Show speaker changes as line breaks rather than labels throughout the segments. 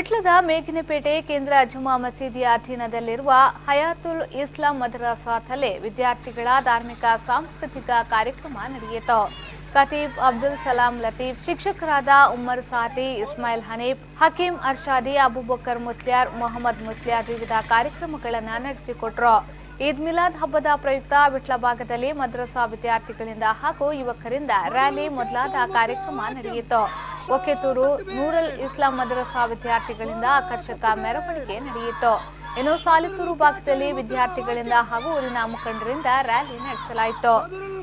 ವಿಟ್ಲದ ಮೇಘಿನಪೇಟೆ ಕೇಂದ್ರ ಜುಮಾ ಮಸೀದಿಯ ಅಧೀನದಲ್ಲಿರುವ ಹಯಾತುಲ್ ಇಸ್ಲಾಂ ಮದ್ರಸಾದಲ್ಲಿ ವಿದ್ಯಾರ್ಥಿಗಳ ಧಾರ್ಮಿಕ ಸಾಂಸ್ಕೃತಿಕ ಕಾರ್ಯಕ್ರಮ ನಡೆಯಿತು. ಖತೀಬ್ ಅಬ್ದುಲ್ ಸಲಾಂ ಲತೀಫ್, ಶಿಕ್ಷಕರಾದ ಉಮ್ಮರ್ ಸಾತಿ, ಇಸ್ಮಾಯಿಲ್ ಹನೀಫ್, ಹಕೀಂ ಅರ್ಷಾದಿ, ಅಬೂಬಕರ್ ಮುಸ್ಲಿಯಾರ್, ಮೊಹಮ್ಮದ್ ಮುಸ್ಲಿಯಾರ್ ವಿವಿಧ ಕಾರ್ಯಕ್ರಮಗಳನ್ನು ನಡೆಸಿಕೊಟ್ರು. ಈದ್ ಮಿಲಾದ್ ಹಬ್ಬದ ಪ್ರಯುಕ್ತ ವಿಟ್ಲ ಭಾಗದಲ್ಲಿ ಮದ್ರಸಾ ವಿದ್ಯಾರ್ಥಿಗಳಿಂದ ಹಾಗೂ ಯುವಕರಿಂದ ರ್ಯಾಲಿ ಮೊದಲಾದ ಕಾರ್ಯಕ್ರಮ ನಡೆಯಿತು. ಒಕೆತೂರು ನೂರುಲ್ ಇಸ್ಲಾಂ ಮದ್ರಸಾ ವಿದ್ಯಾರ್ಥಿಗಳಿಂದ ಆಕರ್ಷಕ ಮೆರವಣಿಗೆ ನಡೆಯಿತು. ಇನ್ನು ಸಾಲಿತೂರು ಭಾಗದಲ್ಲಿ ವಿದ್ಯಾರ್ಥಿಗಳಿಂದ ಹಾಗೂ ಊರಿನ ಮುಖಂಡರಿಂದ ರ್ಯಾಲಿ ನಡೆಸಲಾಯಿತು.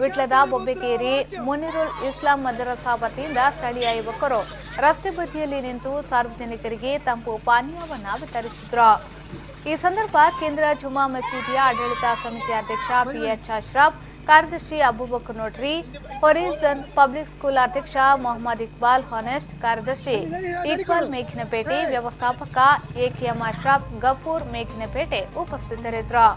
ವಿಟ್ಲದ ಬೊಬ್ಬೆಕೇರಿ ಮುನಿರುಲ್ ಇಸ್ಲಾಂ ಮದ್ರಸಾ ವತಿಯಿಂದ ಸ್ಥಳೀಯ ಯುವಕರು ರಸ್ತೆ ಬದಿಯಲ್ಲಿ ನಿಂತು ಸಾರ್ವಜನಿಕರಿಗೆ ತಂಪು ಪಾನೀಯವನ್ನು ವಿತರಿಸಿದರು. ಈ ಸಂದರ್ಭ ಕೇಂದ್ರ ಜುಮಾ ಮಸೀದಿಯ ಆಡಳಿತ ಸಮಿತಿ ಅಧ್ಯಕ್ಷ ಪಿಎಚ್ ಅಶ್ರಫ್, ಕಾರ್ಯದರ್ಶಿ ಅಬೂಬಕರ್ ನೋಟ್ರಿ, ಹೊರಿಝನ್ ಪಬ್ಲಿಕ್ ಸ್ಕೂಲ್ ಅಧ್ಯಕ್ಷ ಮೊಹಮ್ಮದ್ ಇಕ್ಬಾಲ್ ಹಾನೆಸ್ಟ್, ಕಾರ್ಯದರ್ಶಿ ಇಕ್ಬಾಲ್ ಮೇಘಿನಪೇಟೆ, ವ್ಯವಸ್ಥಾಪಕ ಎಕೆಎಂ ಅಶ್ರಫ್ ಗಫೂರ್ ಮೇಘಿನಪೇಟೆ ಉಪಸ್ಥಿತರಿದ್ದರು.